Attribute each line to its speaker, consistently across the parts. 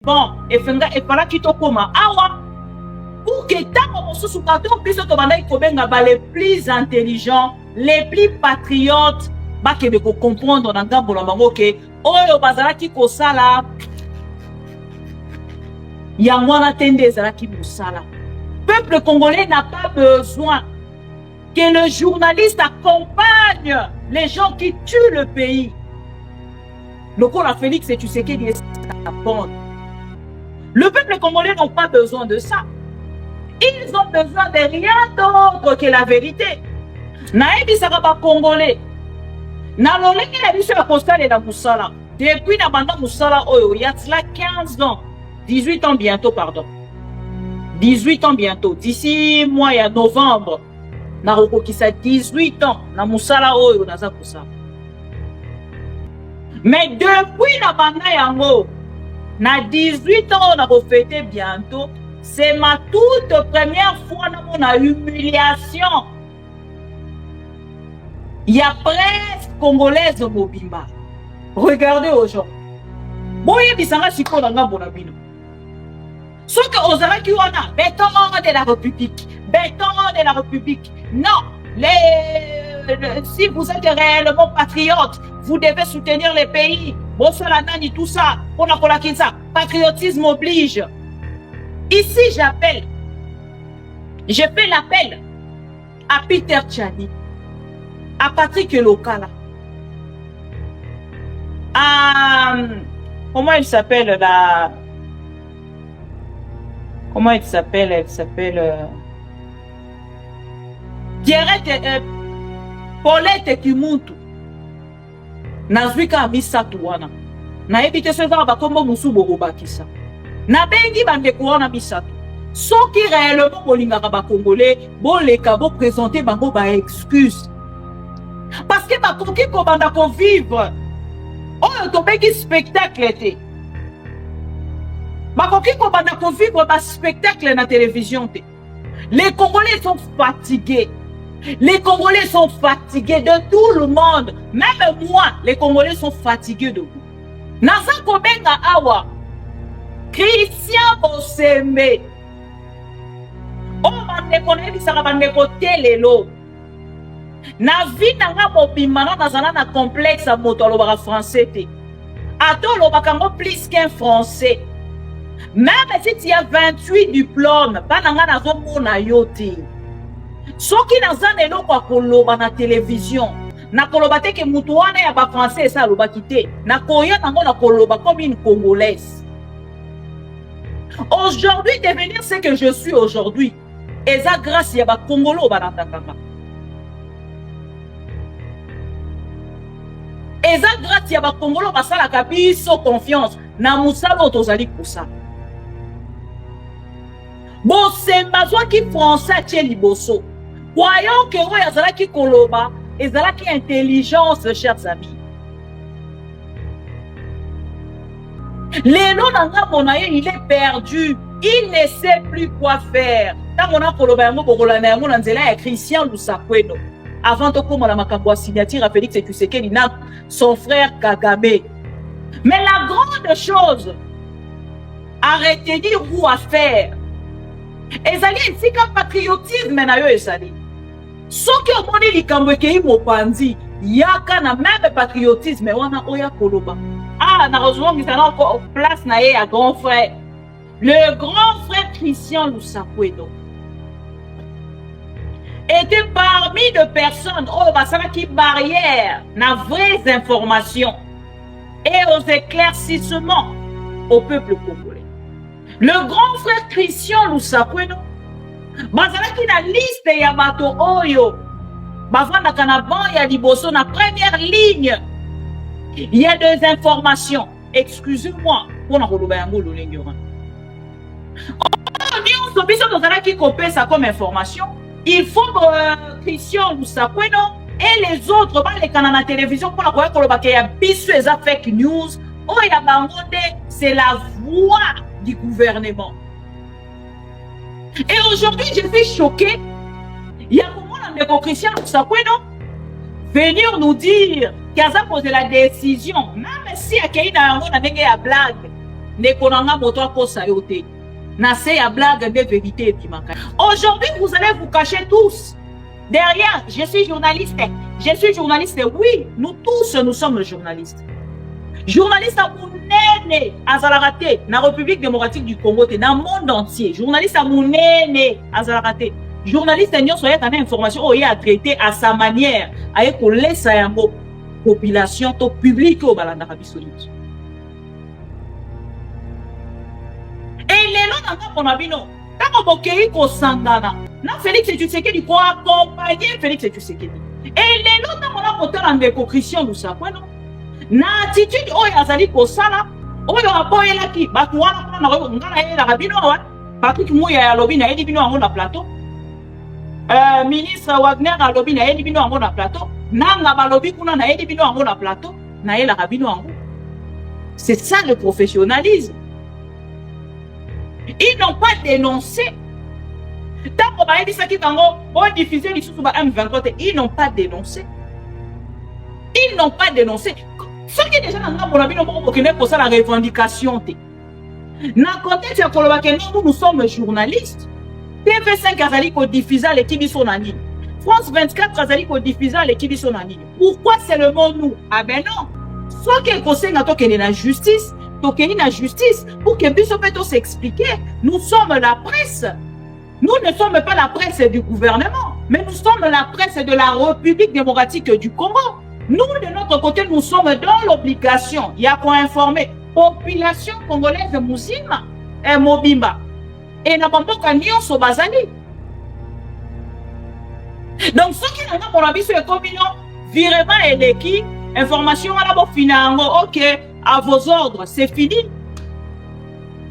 Speaker 1: bon et fallait qu'il te coma awa pour que tant qu'on se soukato puisse te demander kobenga les plus intelligents, les plus patriotes, ba que de comprendre dans ngambo la bango que oyo bazalaki ko sala yangwana tende zalaki musala. Peuple congolais n'a pas besoin que le journaliste accompagne les gens qui tuent le pays. Le corps à Félix et tu sais qu'il est sa bande. Le peuple congolais n'a pas besoin de ça. Ils ont besoin de rien d'autre que la vérité. Naebi Saraba congolais. Na lolenge na biso ya postale na musala. Depuis na banda musala oyo, il y a 15 ans. 18 ans bientôt, pardon. 18 ans bientôt. D'ici mois, il y a novembre. Na rokokisa 18 ans. Na musala oyo, naza kusala. Mais depuis na banda yango, na 18 ans, on a refêté bientôt. C'est ma toute première fois dans mon humiliation. Il y a presque Congolaise au Mobimba. Regardez aujourd'hui. Boye bisanga siko na ngambo na bino. Ce que osera qui on a béton de la République. Béton de la République. Non, si vous êtes réellement patriote, vous devez soutenir les pays. Bon, cela nani tout ça. On a pour la kinsa. Patriotisme oblige. Ici, j'appelle. Je fais l'appel à Peter Tchani, à Patrick Lokala, à comment il s'appelle là? Comment il s'appelle? Elle s'appelle Pierrette Paulette Kimuntu. Nazwika misatuana. Na ebite seza ba kombo musubo bakisa. Na bengi bande kuona misatu. Soki réellement bolingaka ba congolais, boleka bo présenter bango ba excuse. Parce que ba koki ko banda ko vivre. Oh to bengi spectacle té. Ba koki ko banda ko vivre ba spectacle na télévision té. Les Congolais sont fatigués. Les Congolais sont fatigués de tout le monde. Même moi, les Congolais sont fatigués de vous. Nasa kobenga awa. Christian Bosembe. Oh, bande connaît bisaka bande côté lelo. Na vie nanga mobimana nazana na complexe à moto alobaka français te. Ato lobaka ngo plus qu'un français. Même si tu as 28 diplômes, pas nanga nazomona yo te. Soki nazana eloko akoloba na télévision. Na koloba te ke mutu wana ya ba français ça lobaki te. Na koya nango na koloba comme une congolaise. Aujourd'hui, devenir ce que je suis aujourd'hui, et ça grâce à Congolo Banatakama. Et ça grâce à Congolo Basala Kabiso confiance, na Moussalo Tozali Koussa. Bon, c'est ma joie qui français Tcheli Bosso. Voyons que Royazala qui Koloba, et Zala qui intelligence, chers amis. Lélo Nanga Monaye, il est perdu. Il ne sait plus quoi faire. Tant on a Kolobayango, Borolana, Monanzela et Christian Lusakweno. Avant de commencer à ma signature à Félix et Tshisekedi, son frère Kagame. Mais la grande chose, arrêtez de dire où à faire. Et ça dit, c'est qu'un patriotisme, mais ça dit. Ce que mon dit, Kambweke Mopandi, yaka na même patriotisme, mais on a Oya Koloba. Ah, heureusement qu'il y a encore place à grand frère. Le grand frère Christian Lusakweno était parmi de personnes qui barrière na vraies informations et aux éclaircissements au peuple congolais. Le grand frère Christian Lusakweno, qui na liste ya bato oyo, bavanda kanaban ya liboso na première ligne. Il y a des informations. Excusez-moi pour nous l'ignorant. Qui copie ça comme information. Il faut que Christian Lusakweno et les autres les canaux de télévision pour la qu'il y a des fake news. C'est la voix du gouvernement. Et aujourd'hui, je suis choqué. Il y a comment Christian Lusakweno venir nous dire qu'il a posé la décision, même si il y a une blague, Nekonanga moto akosa yo te. Na se ya blague de vérité ebimaka. Aujourd'hui, vous allez vous cacher tous derrière. Je suis journaliste. Je suis journaliste. Oui, nous tous, nous sommes journalistes. Journaliste à Mounene, à Zalarate, dans la République démocratique du Congo, dans le monde entier. Journaliste à Mounene, à Zalarate. Journaliste à Nyon Soya, qui a une information, qui a traité à sa manière, avec qu'on laisse à la population, au public, au Balanda Saoudite. Et les gens dans le monde, tant qu'on a ko sangana, na Félix Tshisekedi ko accompagner Félix Tshisekedi. Et les gens dans le monde, on a Christian Moussa, non? Na attitude oyo azali kosala oyo aboyelaki bato wana kuna ngana yelaka bino wana Patrick Muya alobi na yedi bino yango na plateau, ministre Wagner alobi na yedi bino yango na plateau, nanga balobi kuna na yedi bino yango na plateau, na yelaka bino yango. C'est ça le professionnalisme. Ils n'ont pas dénoncé. Tant qu'on va dire ça qui va diffuser les sous M23, ils n'ont pas dénoncé. Ils n'ont pas dénoncé. Ce qui est déjà dans la revendication. Dans le contexte de nous sommes journalistes. TV5 a diffusé l'équipe Sonani. France 24 a diffusé l'équipe Sonani. Pourquoi c'est le mot nous? Ah ben non. Soit qu'il conseille la justice, la justice, pour que Bissopéto s'explique. Nous sommes la presse. Nous ne sommes pas la presse du gouvernement, mais nous sommes la presse de la République démocratique du Congo. Nous, de notre côté, nous sommes dans l'obligation. Il y a qu'à informer la population congolaise musulmane et mobimba. Et n'a pas qu'à nier son bazali. Donc, ce qui n'a pas pour la communion, virement et l'équipe, information à la finale, ok, à vos ordres, c'est fini.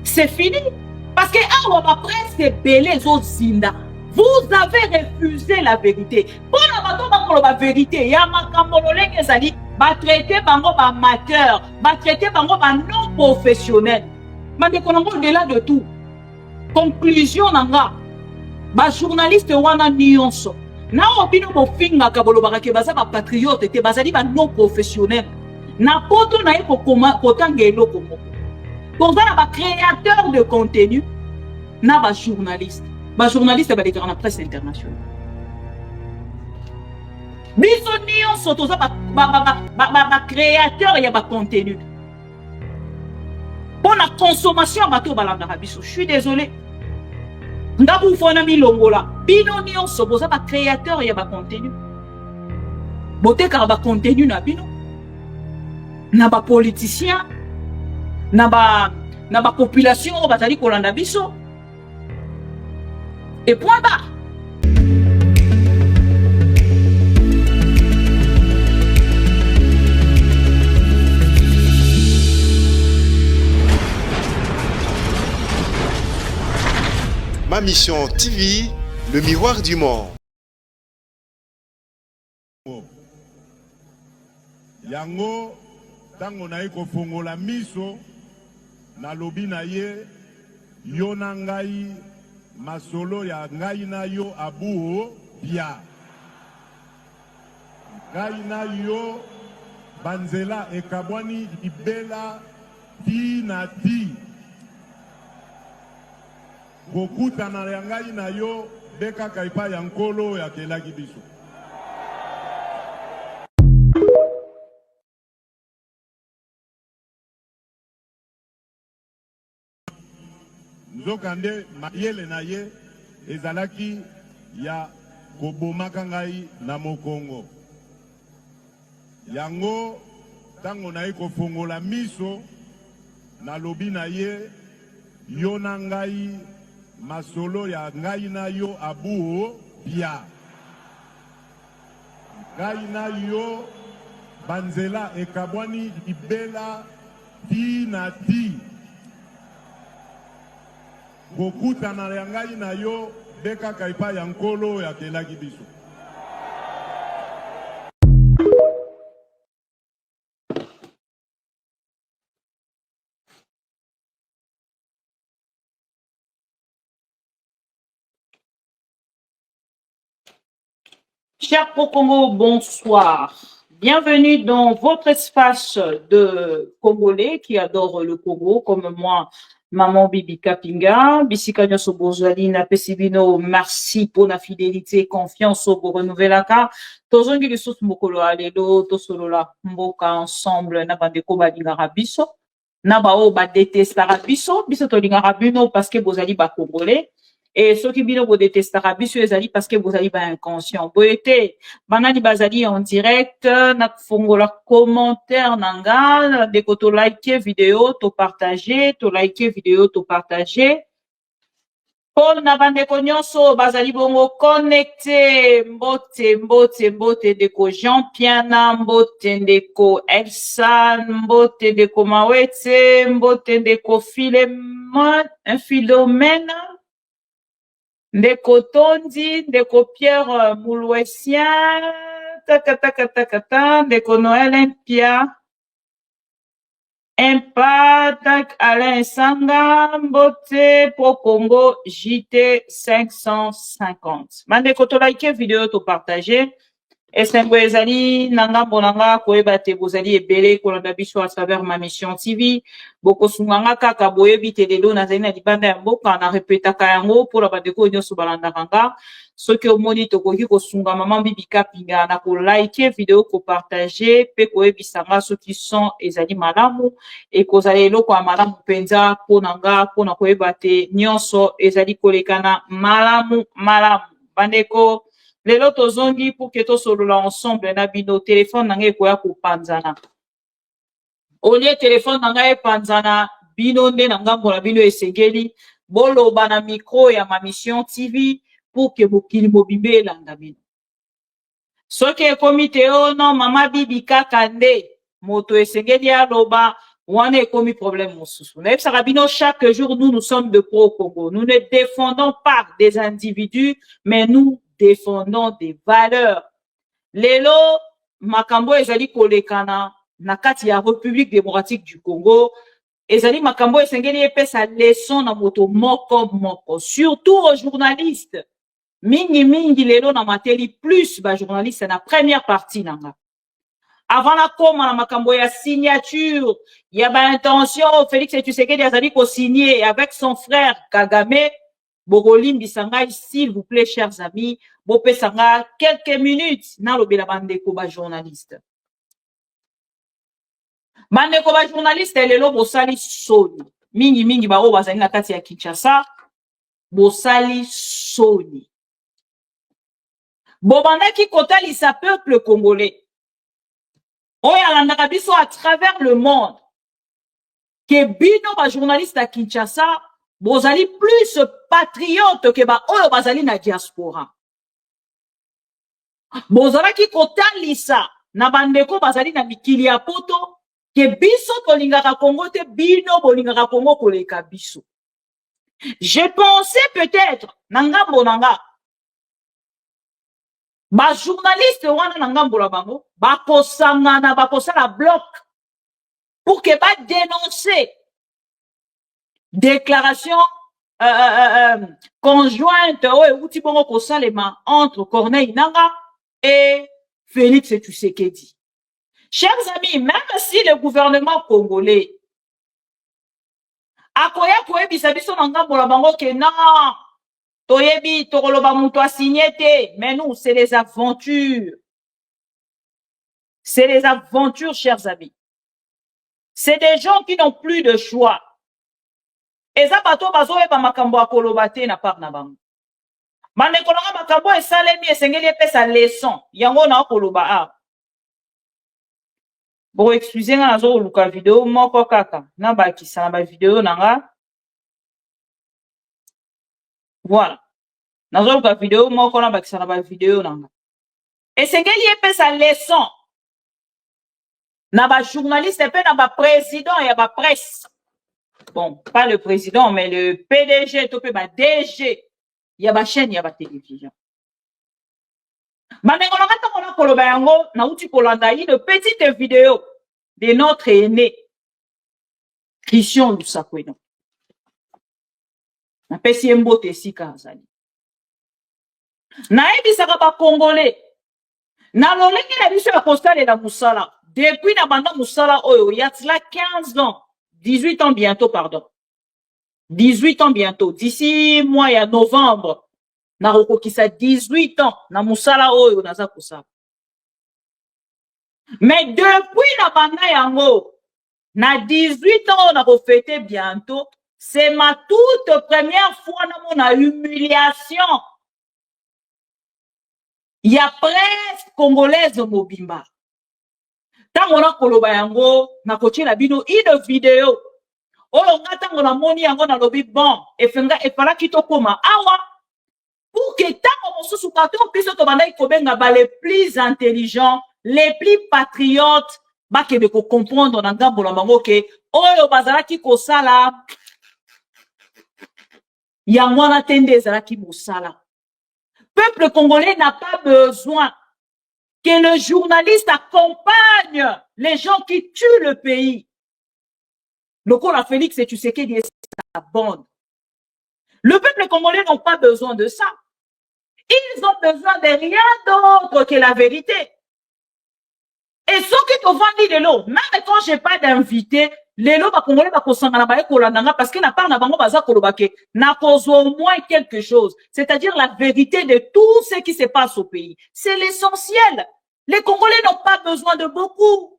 Speaker 1: C'est fini. Parce que, après, c'est belé les autres zinda. Vous avez refusé la vérité. Pour la vérité, il y a ma cambololé qui a dit, va traiter bango amateur, va traiter bango non professionnel. Mais on est au-delà de tout. Conclusion nanga, ba journaliste wana nyonso. Na obino bo finga kabolo barake baza ba patriote te bazali ba non professionnel. Na poto na eko kotanga eloko moko. Pour ça, ba créateur de contenu, na ba journaliste. Ba journaliste ba dans la presse internationale. Biso nyonso toza ba créateur ya ba contenu. Pour la consommation bateau balandaka biso. Je suis désolé. Ndabu fona milongola. Bino nyonso boza ba créateur ya ba contenu. Bote ka ba contenu na bino. Na ba politicien, na ba population o batali kolanda biso. Et point bas.
Speaker 2: Ma mission TV, le miroir du monde.
Speaker 3: Yango tango na eko fongola miso na lobi na ye yo na ngai masolo ya ngai na yo abuo bia ngai na yo banzela ekabwani ibela ti na ti kokutana ya ngai na yo beka kaipa ya nkolo ya kelaki biso. Nzokande mayele na ye ezalaki ya kobomaka ngai na mokongo. Yango tango na ekofongola miso na lobi na ye yo na ngai masolo ya ngai na yo abuo bia ngai na yo banzela ekabwani ibela ti na ti kokutana ya ngai na yo beka kaipa ya nkolo ya kelaki biso.
Speaker 1: Cher Congo, bonsoir. Bienvenue dans votre espace de Congolais qui adore le Congo, comme moi, Maman Bibi Kapinga, Bisika Nyoso Bozali, na Pesibino, merci pour la fidélité, confiance au renouvelaka. Tozongi le sous mokolo alelo, tosolola mboka ensemble, na bandeko balingara biso, na bao ba détestara biso, biso tolingara bino parce que bozali ba Congolais. Et ceux qui bino bo détestara biso ezali parce que bozali ba inconscient. Boyete, banani bazali en direct, na fongola commentaire nanga, deko to like vidéo, to partager, to like vidéo, to partager. Paul na bandeko nyonso bazali bongo connecté, mbote deko Jean Piana, mbote deko Elsa, mbote deko Mawete, mbote deko Philomène, ndeko Tondi, ndeko Pierre Moulouessien, ndeko Noël Impia, Impact, Alain Sanga, Mbote, Pro Congo, JT 550. Mandeko to like vidéo to partager. Esengo ezali nanga bonanga koyeba te bozali ebele kolanda biso à travers ma mission TV. Boko sunganga kaka boyebi te lelo nazali na libanda ya mboka na repetaka yango pour bandeko nyonso balanda kanga. Soki omoni tokoki kosunga Maman Bibi Kapinga na ko like vidéo ko partager pe koyebisanga soki son ezali malamu e kozali eloko ya malamu penza ponanga pona koyeba te nyonso ezali kolekana malamu. Bandeko lelo tozongi pour que tosolola ensemble na bino téléphone nanga ekoya kopanzana. Olie téléphone nanga epanzana bino nde na ngambo na bino esengeli boloba na micro ya ma mission TV pour que mokili mobimbe elanda bino. Soki ekomi te non Maman Bibi kaka nde moto esengeli aloba wana ekomi problème mosusu. Na yebisaka bino chaque jour nous sommes de pro Congo. Nous ne défendons pas des individus mais nous défendons des valeurs. Lelo makambo ezali kolekana na kati ya République démocratique du Congo. Ezali makambo esengeli epesa leçon na moto moko surtout aux journalistes. Mingi lelo na mateli plus ba journaliste na première partie nanga. Avant la koma na makambo ya signature, il y a ba intention Félix Tshisekedi azali ko signer avec son frère Kagame. Bogolim Bisangai, s'il vous plaît, chers amis, Bopé Sanga, quelques minutes, na lobela bandeko ba journaliste. Bandeko ba journaliste, lelo bosali soni. Mingi ba o bazali na kati ya Kinshasa, bosali soni. Bobandaki kotalisa peuple congolais. Oyalandaka biso à travers le monde. Que bino ba journaliste à Kinshasa, bozali plus patriote que ba oyo bazali na diaspora. Bozalaki kotalisa na bandeko bazali na mikili ya poto ke biso tolingaka Congo te bino bolingaka Congo koleka biso. Je pensais peut-être na ngambo nanga ba journaliste wana na ngambo la bango ba kosangana ba kosala bloc pour que ba dénoncer déclaration conjointe outi bongo kosalema entre Corneille Nangaa et Félix Tshisekedi. Chers amis, même si le gouvernement congolais akoya koyebisa biso na ngambo la bango ke non toyebi tokoloba mutu asigné te, mais nous c'est les aventures. C'est les aventures, chers amis. C'est des gens qui n'ont plus de choix. Eza bato bazoyeba makambo akoloba te na part na bango. Bandeko nanga makambo esalemi esengeli epesa leçon yango na okoloba a. Bon, excusez nga nazo luka vidéo moko kaka na bakisa na ba vidéo nanga. Voilà. Nazo luka vidéo moko na bakisa na ba vidéo nanga. Esengeli epesa leçon na ba journaliste pe na ba président ya ba presse. Bon, pas le président, mais le PDG, topé ba DG. Il y a ba chaîne, il y a ba télévision. Manengo na kata kona koloba yango na uti kolanda une petite vidéo de notre aîné Christian Lusakweno. Na pesi mbote sika azali. Na ebisaka ba Congolais. Na lolenge na biso ya kostale na musala. Depuis na banda musala oyo, y a cela 15 ans, 18 ans bientôt, pardon. 18 ans bientôt. D'ici mois ya novembre, na rokokisa 18 ans na musala oyo naza kosala. Mais depuis na banda yango, na 18 ans on a refêté bientôt, c'est ma toute première fois na mon humiliation. Il y a presque congolaise mobimba. Tango na koloba yango na koche na bino une vidéo. Oyo nga tango na moni yango na lobi bon, efala kitokoma awa pour que tango mosusu kato piso to banda ikobenga ba les plus intelligents, les plus patriotes, ba kebe ko comprendre na ngambo na bango ke oyo bazalaki kosala yango na tende ezalaki mosala. Peuple congolais n'a pas besoin que le journaliste accompagne les gens qui tuent le pays. Le coup, la Félix et Tshisekedi et sa bande. Le peuple congolais n'a pas besoin de ça. Ils ont besoin de rien d'autre que la vérité. Et ce qui te vendent de l'eau, même quand je n'ai pas d'invité, les lots congolais parce que n'a pas n'a cause au moins quelque chose, c'est-à-dire la vérité de tout ce qui se passe au pays. C'est l'essentiel. Les Congolais n'ont pas besoin de beaucoup.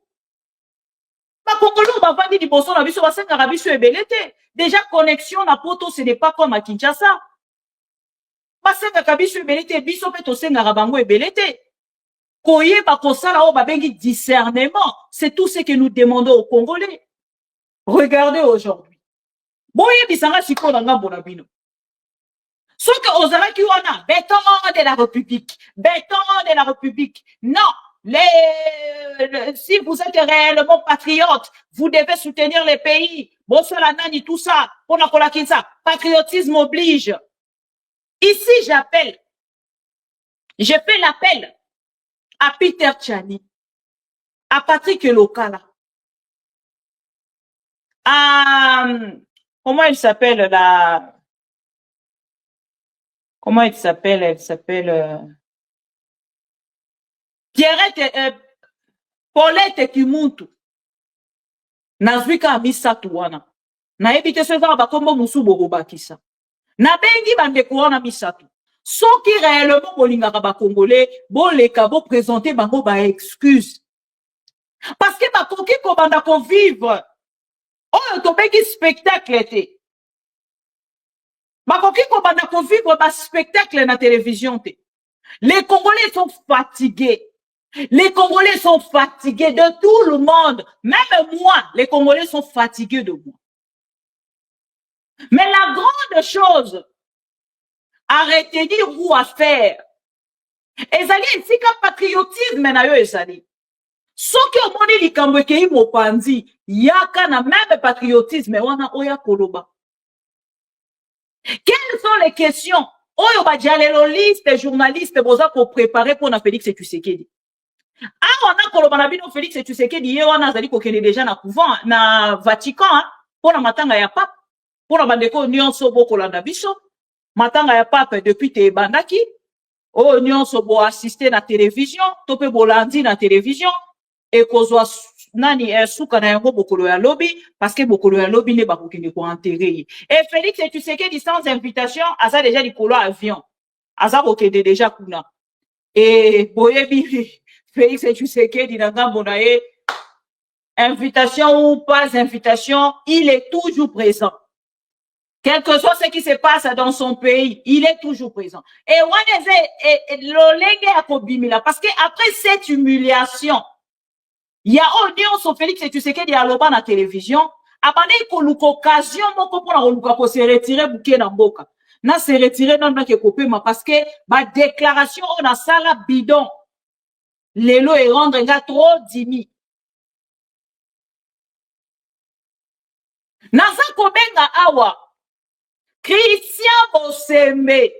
Speaker 1: Déjà connexion na poto, ce n'est pas comme à Kinshasa. Discernement, c'est tout ce que nous demandons aux Congolais. Regardez aujourd'hui. Boye bisanga siko na ngambo na bino. Ce que ozala ki wana, béton de la République. Béton de la République. Non. Si vous êtes réellement patriote, vous devez soutenir les pays. Bon, cela nani tout ça. On a collé ça. Patriotisme oblige. Ici, j'appelle. Je fais l'appel à Peter Tchani, à Patrick Lokala, à, comment il s'appelle là? Comment il s'appelle? Elle s'appelle Pierrette, Paulette Kimuntu. Nazwika misatu wana. Na ebite seza bakombo musubo robakisa. Na bengi bandeko wana misatu. Soki réellement bolingaka ba congolais, boleka bo présenter bango ba excuse. Parce que ba koki ko banda ko vivre. Oh, to bengi spectacle te. Ba koki ko banda ko vivre ba spectacle na télévision te. Les Congolais sont fatigués. Les Congolais sont fatigués de tout le monde. Même moi, les Congolais sont fatigués de moi. Mais la grande chose à retenir ou à faire, ezali esika patriotisme na yo ezali. Soki omoni likambo ekei mopanzi, yaka na même patriotisme wana oya koloba. Quelles sont les questions? Oyo ba dialelo liste journaliste boza ko préparer pour na Félix Tshisekedi. Ah, on a koloba na bino Félix Tshisekedi ye wana azali kokende déjà na couvent na Vatican pour na matanga ya pape, pour na bandeko nyonso bokolanda biso. Matanga ya pape depuis te bandaki o nyonso bo assister na télévision tope bolandi na télévision et kozwa nani suka na yango bokolo ya lobby parce que bokolo ya lobby ne bakokende ko enterrer et Félix Tshisekedi sans invitation aza déjà likolo avion aza kokende déjà kuna et boyebi Félix Tshisekedi na ngambo na ye invitation ou pas invitation il est toujours présent. Quel que soit ce qui se passe dans son pays, il est toujours présent. Et parce que après cette humiliation, il y a audience Félix Tshisekedi à l'oba na télévision, abandé ko l'occasion moko pour se retirer bouquet na mboka. Na se retirer dans na ke kopema parce que ba déclaration on a sala bidon. Lelo et rendre nga trop dimi. Naza kobenga awa Christian Bosembe.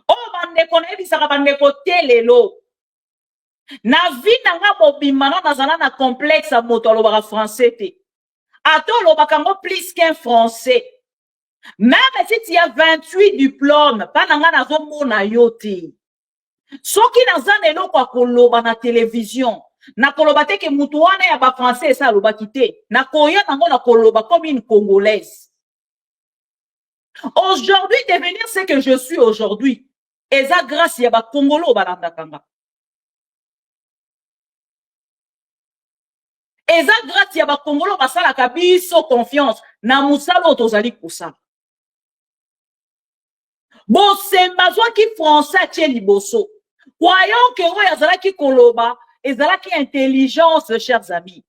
Speaker 1: Oh, bandeko na ebisaka bandeko telelo. Na vie na nga mobimba na nazala na complexe à moto alobaka français te. Ato alobaka ngo plus qu'un français. Même si tu as 28 diplômes, pas na nga nazomona yo te. soki naza na eloko ya koloba na télévision na koloba te ke mutu wana ya bafrançais esa alobaki te nakoya nango na koloba comme une congolaise. Aujourd'hui, devenir ce que je suis aujourd'hui, eza grâce ya bakongolo balandakanga. Eza grâce ya bakongolo basalaka biso confiance na musala oyo tozali kosala. Bosemba zwaki français atie liboso. Croyons que oyo azalaki koloba ezalaki intelligence, chers amis.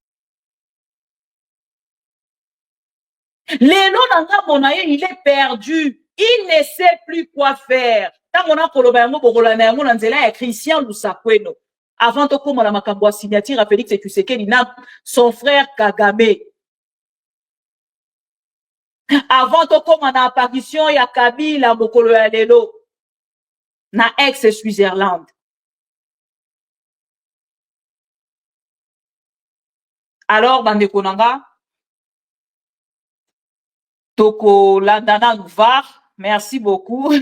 Speaker 1: Lelo nanga monaye, il est perdu. Il ne sait plus quoi faire. Tango na koloba yango bokola na yango na nzela ya Christian Lusakweno. Avant to koma la makambo ya signature à Félix Tshisekedi na son frère Kagame. Avant to koma na apparition ya Kabila mokolo ya lelo na ex-Switzerland. Alors, bande konanga, toko landana nouvar, merci beaucoup.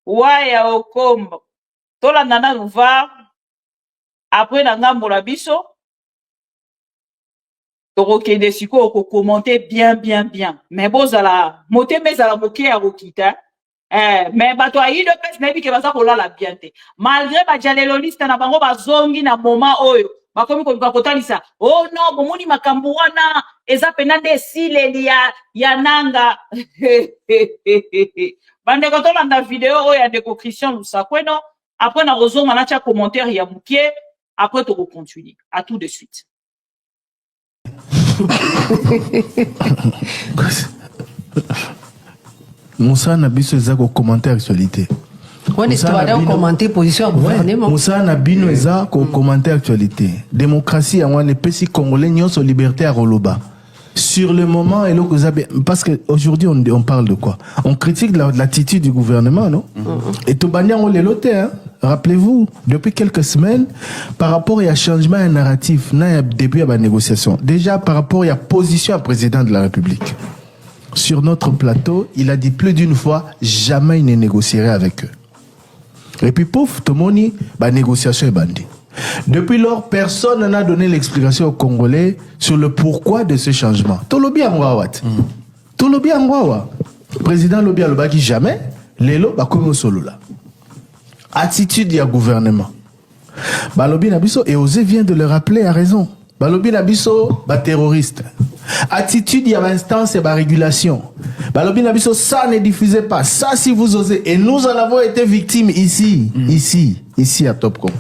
Speaker 1: Waya okombo, to landana nouvar, après nanga molabiso, toko kende siko oko commenter bien. Mais bon, zala, mote me zala moke ya rokita. Mais bato ayi de pes nebi ke baza kolala bien te. Malgré ba jaleloliste na bango bazongi na moment oyo. Bakomi ko kotalisa. Oh non, bomoni makambo wana eza penande esile ya nanga. Bande ko tolanda vidéo oyo ya ndeko Christian Lusakweno, après na rozonga na tia commentaire ya mukie, après to continuer. À tout de suite.
Speaker 4: Moussa Nabiso eza ko commenter actualité.
Speaker 5: On est en commenter position gouvernement.
Speaker 4: Moussa Nabino eza ko commenter actualité. Démocratie à moi les petits congolais nyonso liberté à Roloba. Sur le moment et parce que aujourd'hui on parle de quoi? On critique l'attitude du gouvernement, non? Et tout bannière on les loté, hein? Rappelez-vous, depuis quelques semaines, par rapport à changement et narratif, na début à la négociation. Déjà par rapport à la position du président de la République. Sur notre plateau, il a dit plus d'une fois, jamais il ne négocierait avec eux. Et puis pouf, tout le monde dit, la négociation est bandée. Depuis lors, personne n'a donné l'explication aux Congolais sur le pourquoi de ce changement. Tout le bien Tout le bien Président Lobi Alobaki jamais, Lelo, comme au solo là. Attitude du gouvernement. Balobi Nabiso, et Osé vient de le rappeler à raison. Balobi Nabiso, terroriste. Attitude, il y a instance et régulation. Balobi Nabiso, ça ne diffusez pas. Ça, si vous osez. Et nous en avons été victimes ici à Topcom.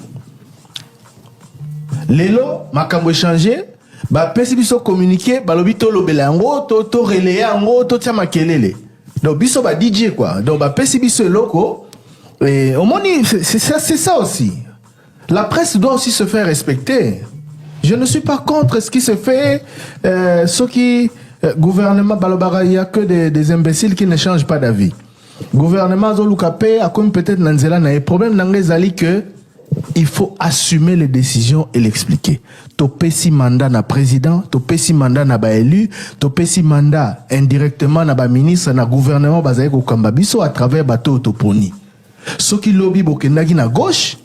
Speaker 4: Lelo, makambo échangé, pesi biso communiqué, balobi to lobela ngo, to relayer ngo, to tia makelele. Donc biso DJ quoi. Donc pesi biso loko. Et au moins, c'est ça aussi. La presse doit aussi se faire respecter. Je ne suis pas contre ce qui se fait, ce qui gouvernement balobara, il n'y a que des imbéciles qui ne changent pas d'avis. Gouvernement Zolukape a comme peut-être Nanzela na problème n'angezali que il faut assumer les décisions et l'expliquer. Topesi mandat na président, topesi mandat na ba élu, topesi mandat indirectement na ba ministre na gouvernement bazaye ko kambabiso à travers bateau toponi. Ce qui lobby bokendaki na gauche,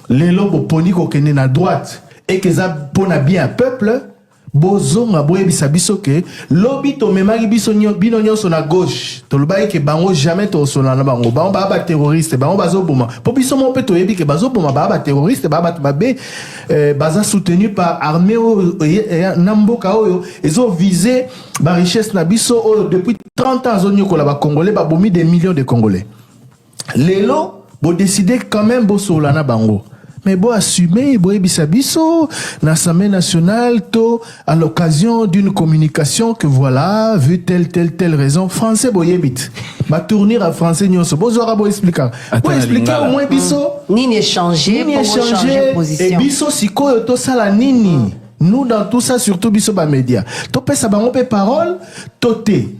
Speaker 4: les lobby poni ko kende na droite. Et que ça pona bien un peuple, bozonga boyebisa biso ke lobby to memaki biso bino nyonso na gauche. To lobaye ke bango jamais to sona na bango. Bango ba terroriste, bango bazoboma. Po biso mo pe to yebi ke bazoboma ba terroriste, ba babe baza soutenu par armée namboka oyo ezo viser ba richesse na biso oyo depuis 30 ans zonyo ko la ba congolais ba bomi des millions de congolais. Lelo bo décider quand même bo sola na bango. Mais bon, assumer, bon, bisabiso, l'Assemblée nationale, to, à l'occasion d'une communication que voilà, vu telle raison, français, bon, yébit. Va tourner à français, n'y so. Bon, zora, bon, expliquer. Bon, expliquer au moins, biso.
Speaker 5: Ni changer position.
Speaker 4: Et biso, si quoi, to, ça, la nini. Nous, dans tout ça, surtout, biso, ba média. To, pe, ça, ba, on pe parole, toté.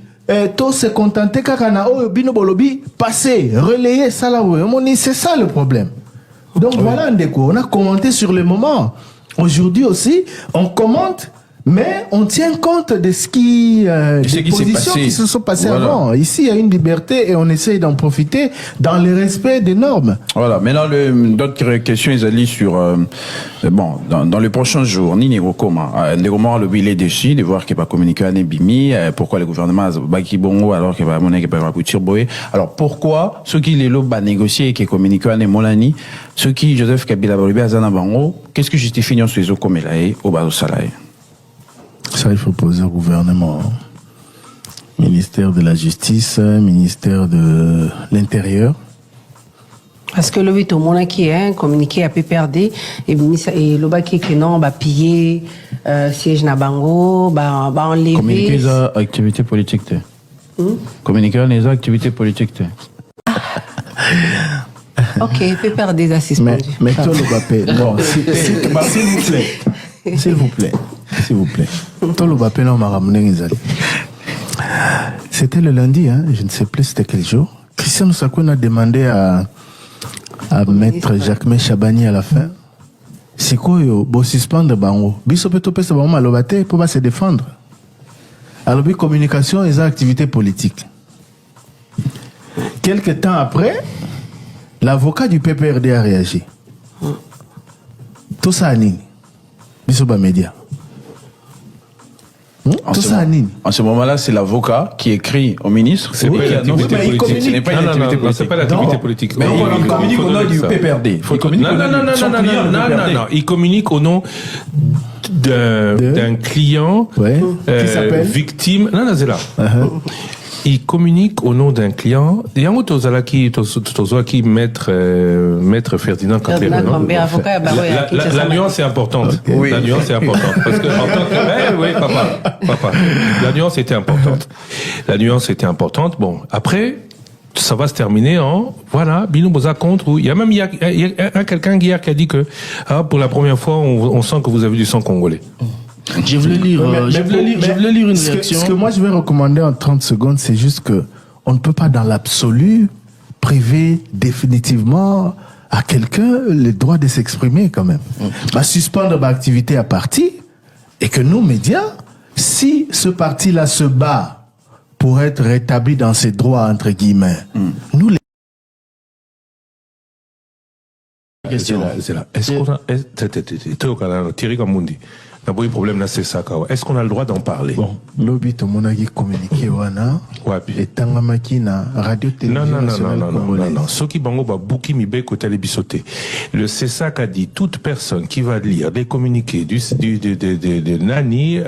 Speaker 4: To, se contenter, kakana, oh, bino, bolobi, passer, relayer, ça, là, oui. C'est ça, le problème. Donc voilà, Ndeko, on a commenté sur le moment. Aujourd'hui aussi, on commente Mais on tient compte de ce qui, des positions qui se sont passées avant. Ici, il y a une liberté et on essaye d'en profiter dans le respect des normes.
Speaker 6: Voilà. Maintenant, d'autres questions, ils allaient sur, bon, dans les prochains jours, ni comment, les romans, le bilan est déçu de voir qu'il va communiquer à Nebimi, pourquoi le gouvernement a baki bongo alors qu'il va monnaie qu'il va coutir boé. Alors, pourquoi ceux qui les lobes négocier et qui communiquent à Nemolani, ceux qui Joseph Kabila Balobi à Zanabango, qu'est-ce que justifie sur les eaux comme il au bas au salaire?
Speaker 4: Ça, il faut poser au gouvernement. Ministère de la Justice, ministère de l'Intérieur.
Speaker 5: Parce que le 8 au monde qui est communiqué à PPRD et le bas qui est non, bah piller siège Nabango, bah enlever.
Speaker 6: Communiquer les activités politiques. Communiquer les activités politiques.
Speaker 5: Ok, PPRD assistant.
Speaker 4: Mais toi le bapé. Bon, s'il vous plaît. S'il vous plaît. S'il vous plaît. Toi le bapé non m'a ramené C'était le lundi, hein, je ne sais plus c'était quel jour. Christian Ousakouane a demandé à Maître Jacquemin Chabani à la fin. C'est quoi yo? Bon suspendre bango. Biso peut topé ça bango malobate pour pas se défendre. Alors bi communication et activités politiques. Quelque temps après, l'avocat du PPRD a réagi. Tout ça anine. Biso ba média.
Speaker 6: En ce moment-là, c'est l'avocat qui écrit au ministre.
Speaker 7: C'est pas l'activité politique. Ce n'est pas une activité politique. C'est pas l'activité politique.
Speaker 6: Mais il communique au nom du PPRD.
Speaker 7: Non. Il communique au nom d'un client
Speaker 4: qui s'appelle
Speaker 7: victime. Non, c'est là. Il communique au nom d'un client. Il y a un autre qui maître Ferdinand Cambé. La nuance est importante. Okay. La nuance est importante. Parce que en tant que, oui, papa. La nuance était importante. La nuance était importante. Bon, après, ça va se terminer en, voilà, Binou Boza contre. Il y a même, quelqu'un hier qui a dit que, pour la première fois, on sent que vous avez du sang congolais.
Speaker 8: Je voulais lire, je voulais lire une réaction.
Speaker 4: Ce que moi je vais recommander en 30 secondes, c'est juste que on ne peut pas dans l'absolu priver définitivement à quelqu'un le droit de s'exprimer quand même. Bah, suspendre l'activité à parti et que nous, médias, si ce parti-là se bat pour être rétabli dans ses droits, entre guillemets, nous les...
Speaker 7: C'est là. Est-ce qu'on a... Thierry Gamundi. D'abord, le problème là, c'est ça. Est-ce qu'on a le droit d'en parler?
Speaker 4: Bon, l'objet de mon avis communiqué, wana, et tangamaki na radio télévision nationale congolaise.
Speaker 7: Non. Ce qui bango ba bouki mibe côté les bisoté. Le CESAC a dit toute personne qui va lire des communiqués de Nani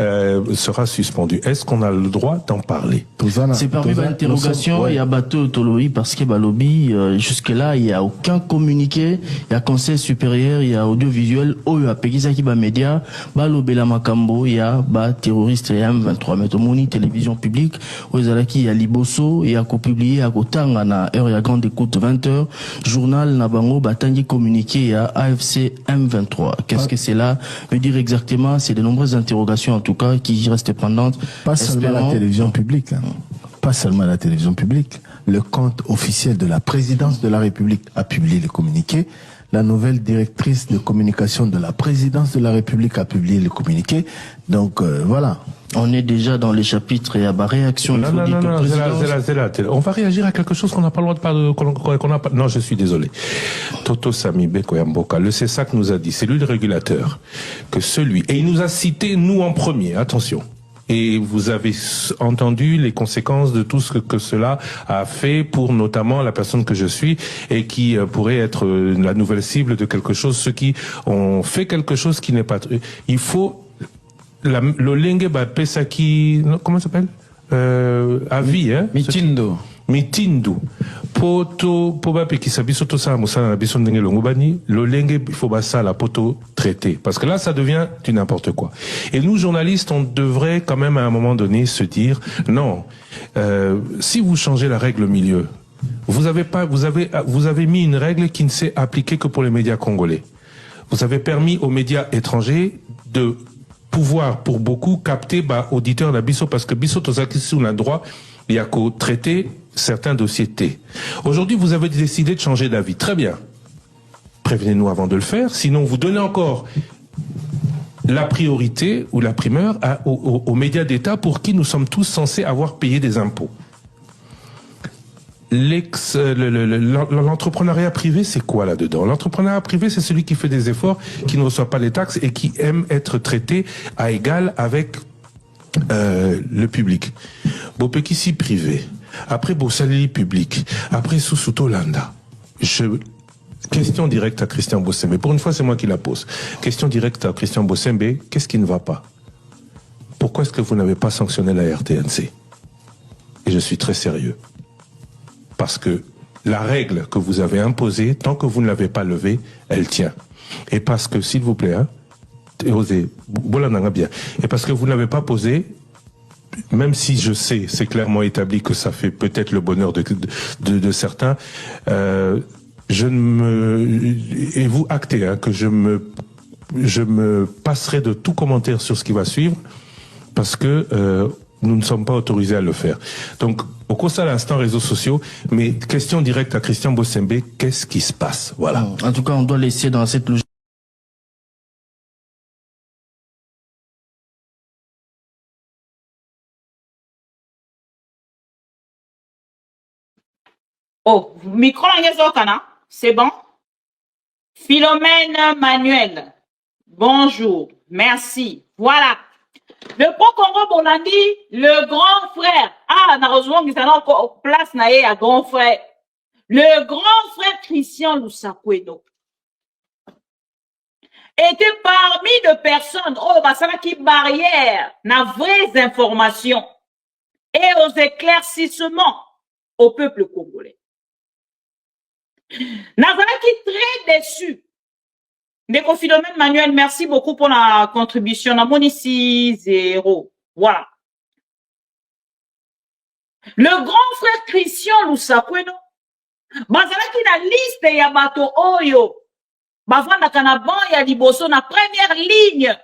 Speaker 7: sera suspendue. Est-ce qu'on a le droit d'en parler?
Speaker 8: C'est parmi l'interrogation. Il y a bateau Toloï parce que Balobi jusque là il y a aucun communiqué. Il y a conseil supérieur, il y a audiovisuel, OEA, Pegizaki ba média, Balobi Bela Makambo, il y a terroriste M23 Metomoni télévision publique, Ozalaki il y a Liboso, il y a co-publié à Kotanga na heure ya grande écoute 20h, journal Nabango Batangi communiqué il y a AFC M23. Qu'est-ce que c'est là? Veut dire exactement, c'est de nombreuses interrogations en tout cas qui restent pendantes.
Speaker 4: Pas seulement la télévision publique, hein. Pas seulement la télévision publique. Le compte officiel de la présidence de la République a publié le communiqué. La nouvelle directrice de communication de la présidence de la République a publié le communiqué. Donc, voilà.
Speaker 8: On est déjà dans les chapitres et à ma réaction.
Speaker 7: Non, c'est là. On va réagir à quelque chose qu'on n'a pas le droit de parler, qu'on n'a pas. Non, je suis désolé. Toto Samibé Koyamboka, le CESAC nous a dit, c'est lui le régulateur, que celui, et il nous a cité nous en premier, attention. Et vous avez entendu les conséquences de tout ce que cela a fait pour notamment la personne que je suis et qui pourrait être la nouvelle cible de quelque chose, ceux qui ont fait quelque chose qui n'est pas... Il faut... Le Lengue Pesaki... Comment ça s'appelle Avis, hein? Mitindo. Poto, poba peki sabiso to sa musala na biso ndenge longobani, lo lenge il faut basa la poto traité. Parce que là, ça devient du n'importe quoi. Et nous, journalistes, on devrait quand même à un moment donné se dire, non, si vous changez la règle au milieu, vous avez mis une règle qui ne s'est appliquée que pour les médias congolais. Vous avez permis aux médias étrangers de pouvoir, pour beaucoup, capter, auditeurs de biso, parce que biso tozaki sous un droit, il y a qu'au traiter certains dossiers T. Aujourd'hui, vous avez décidé de changer d'avis. Très bien. Prévenez-nous avant de le faire. Sinon, vous donnez encore la priorité ou la primeur aux médias d'État pour qui nous sommes tous censés avoir payé des impôts. L'entrepreneuriat privé, c'est quoi là-dedans? L'entrepreneuriat privé, c'est celui qui fait des efforts, qui ne reçoit pas les taxes et qui aime être traité à égal avec le public. Bopekisi privé, après Bossalili public, après Susuto Landa. Question directe à Christian Bossembe. Pour une fois, c'est moi qui la pose. Question directe à Christian Bossembe. Qu'est-ce qui ne va pas? Pourquoi est-ce que vous n'avez pas sanctionné la RTNC? Et je suis très sérieux. Parce que la règle que vous avez imposée, tant que vous ne l'avez pas levée, elle tient. Et parce que, s'il vous plaît, hein, osez, bien. Et parce que vous ne l'avez pas posée, même si je sais, c'est clairement établi que ça fait peut-être le bonheur de certains, et vous actez hein, que je me passerai de tout commentaire sur ce qui va suivre, parce que nous ne sommes pas autorisés à le faire. Donc, au cours de l'instant réseaux sociaux, mais question directe à Christian Bossembe, qu'est-ce qui se passe? Voilà.
Speaker 8: En tout cas, on doit laisser dans cette logique.
Speaker 1: Oh, micro kana, c'est bon? Philomène Manuel, bonjour, merci. Voilà. Le Pro-Congo Bolandi, le grand frère. Ah, heureusement qu'il y a encore place à grand frère. Le grand frère Christian Lusakwedo était parmi de personnes, qui barrière, na vraies informations et aux éclaircissements au peuple congolais. Nazalaki très déçu. Ndeko Philomène Manuel, merci beaucoup pour la contribution. Na mon ici 0. Voilà. Le grand frère Christian Lusakwedo, bazalaki na liste ya bato oyo, bavanda kanaban ya liboso na première ligne.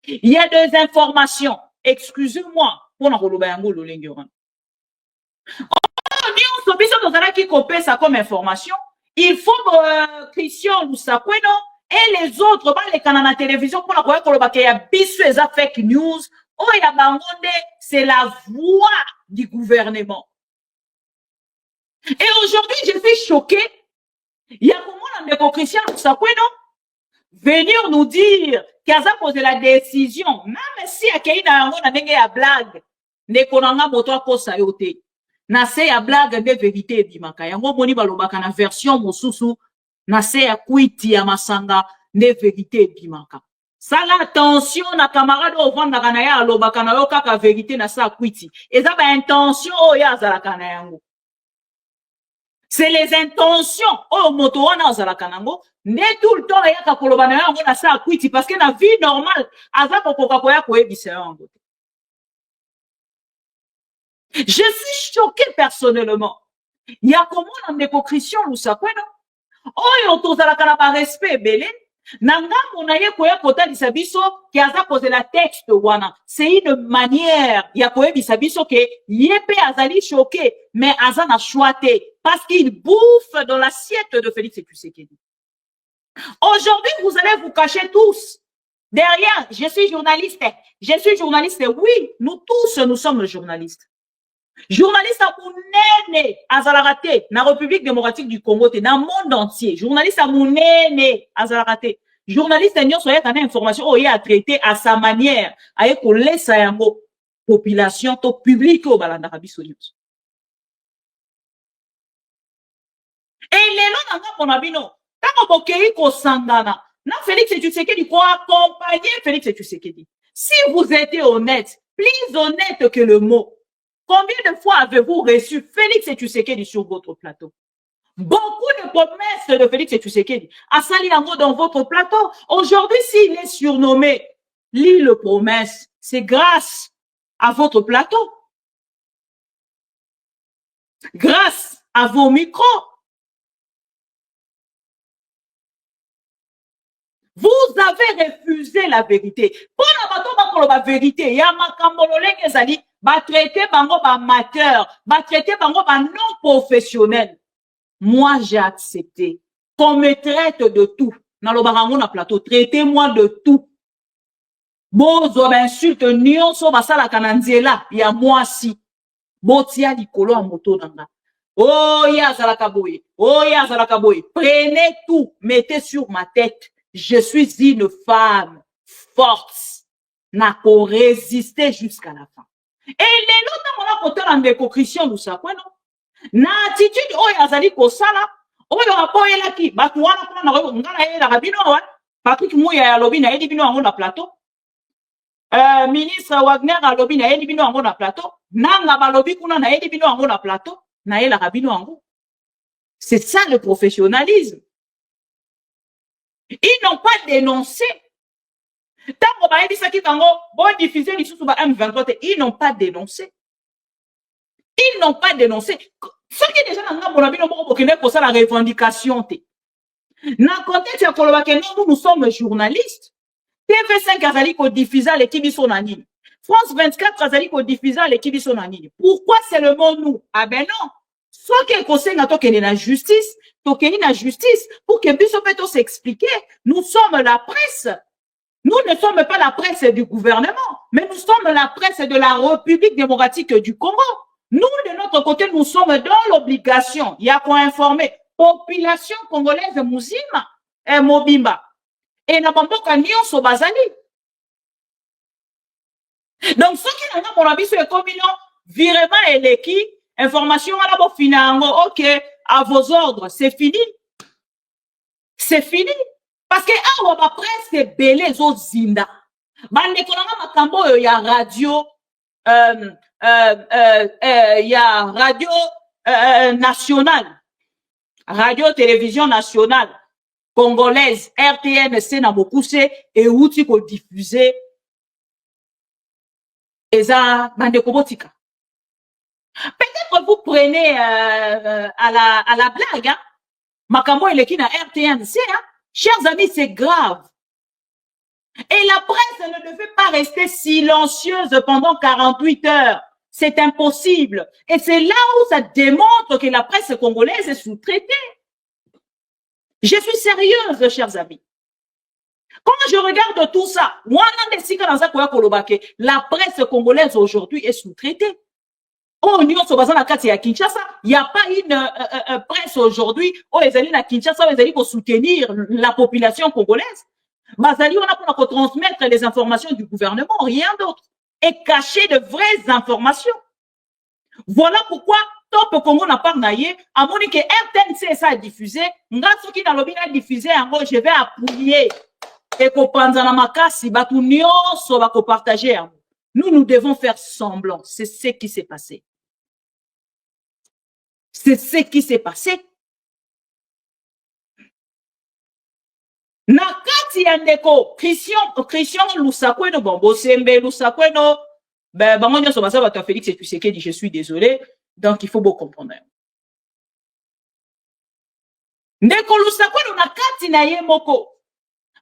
Speaker 1: Il y a des informations. Excusez-moi pour na koloba yango lolengeran. On biso tozalaki kopesa comme information. Il faut Christian Lusakwedo et les autres, les canaux de télévision, pour la koloba ke ya biso eza fake news. Oh, il a bangonde, c'est la voix du gouvernement. Et aujourd'hui, je suis choqué. Il y a comment Christian Lusakwedo venir nous dire qu'il a posé la décision, même si il y a une blague, ne konanga moto akosa yote. Na se ya blague de vérité bimaka. Yango moni balobaka na version mosusu, na se ya kwiti ya masanga de vérité bimaka. Sala attention na camarade au vanda na ya alobaka na yo kaka vérité na sa kwiti. Eza ba intention o ya zalaka na yango. C'est les intentions o moto wana zalaka nango, ne tout le temps ya ka koloba na yango na sa kwiti parce que na vie normale aza kokoka koya koyebisa yango. Je suis choqué personnellement. Il y a comment dans des Christian Lusakwedo? Oh, yon tozalaka na ba respect belé. Nanga monaye koya kota lisabiso ki aza posé la texte wana. C'est une manière ya koye bisabiso ke yepe azali choqué mais aza na choité parce qu'il bouffe dans l'assiette de Félix Tshisekedi. Aujourd'hui, vous allez vous cacher tous derrière. Je suis journaliste. Je suis journaliste. Oui, nous tous nous sommes journalistes. Journaliste à Mounene, Azalarate, na République démocratique du Congo, dans le monde entier. Journaliste à Mounene, Azalarate. Journaliste à Nyon Soya, quand information, oh, il a traité à sa manière, avec qu'on laisse à la population, au public, au balandarabi sonios. Et les noms dans mon abino, tant qu'on peut qu'on sangana, na Félix Tshisekedi, qu'on accompagne Félix Tshisekedi. Si vous êtes honnête, plus honnête que le mot, combien de fois avez-vous reçu Félix Tshisekedi sur votre plateau? Beaucoup de promesses de Félix Tshisekedi à Saliango dans votre plateau. Aujourd'hui, s'il est surnommé l'île promesse, c'est grâce à votre plateau. Grâce à vos micros. Vous avez refusé la vérité. Pour la vérité, il y a ma kambololeng ezali, ba traité bango ba amateur, ba traité bango ba non professionnel. Moi, j'ai accepté qu'on me traite de tout. Dans le barango na plateau, traitez-moi de tout. Bozo ba insulte nyonso basala kananziela ya mwasi. Botia likolo a moto nanga. Oh ya zalaka boye. Oh ya zalaka boye. Prenez tout, mettez sur ma tête. Je suis une femme forte. N'a qu'à résister jusqu'à la fin. Et les autres on a côté en déco Christian Lusakwe non. Na attitude oh ya zali ko sala. Oh ya rapport ela ki ba tuana kuna na ngala ela rabino wa. Patrick Mouya ya lobi na edi bino ango na plateau. Ministre Wagner a lobi na edi bino ango na plateau. Nanga ba lobi kuna na edi bino ango na plateau. Na ela rabino ango. C'est ça le professionnalisme. Ils n'ont pas dénoncé. Tant qu'on dit ça qui tango, bon diffuser les sous M23, ils n'ont pas dénoncé. Ils n'ont pas dénoncé. Ce qui est déjà dans le monde, pour ça la revendication. Dans le contexte de nous sommes journalistes. TV5 Azali ko diffuser l'équipe sonanine. France 24 Azali ko diffuser l'équipe sonanine. Pourquoi c'est le mot nous? Ah ben non. Soit que conseil n'a toqué la justice, toqué la justice, pour que Bissopeto s'explique. Nous sommes la presse. Nous ne sommes pas la presse du gouvernement, mais nous sommes la presse de la République démocratique du Congo. Nous, de notre côté, nous sommes dans l'obligation. Il y a qu'à informer population congolaise musulmane et mobimba. Et n'a pas beaucoup de so bazali. Donc, ce qui n'a pas pour la communion, virement et l'équipe, information à la finango, ok, à vos ordres, c'est fini. C'est fini. Parce que on va presque belé les autres zinda. Bande konanga makambo yo ya radio ya radio nationale. Radio télévision nationale congolaise RTNC na bokuse et outi ko diffuser eza bande kobotika. Peut-être vous prenez à la blague hein. Makambo eleki na RTNC hein. Chers amis, c'est grave. Et la presse ne devait pas rester silencieuse pendant 48 heures. C'est impossible. Et c'est là où ça démontre que la presse congolaise est sous-traitée. Je suis sérieuse, chers amis. Quand je regarde tout ça, la presse congolaise aujourd'hui est sous-traitée. Oh, il n'y a pas une presse aujourd'hui où les alliés à Kinshasa, les alliés pour soutenir la population congolaise. Bazali, on a pour transmettre les informations du gouvernement, rien d'autre. Et cacher de vraies informations. Voilà pourquoi Top Congo n'a pas naïe. À mon que RTNC ça a diffusé. Ngatsu qui dans le a diffusé, je vais appuyer. Et qu'on pense dans la makasi, batunio, so va partager. Nous devons faire semblant. C'est ce qui s'est passé. C'est ce qui s'est passé. Nakati yandeko, Christian Lusakwe no Bombo Sembe Lusakwe no, ben, bangonia so basa bata Félix et Tshisekedi, je suis désolé, donc il faut beaucoup comprendre. Ndeko Lusakwe no nakati na ye moko,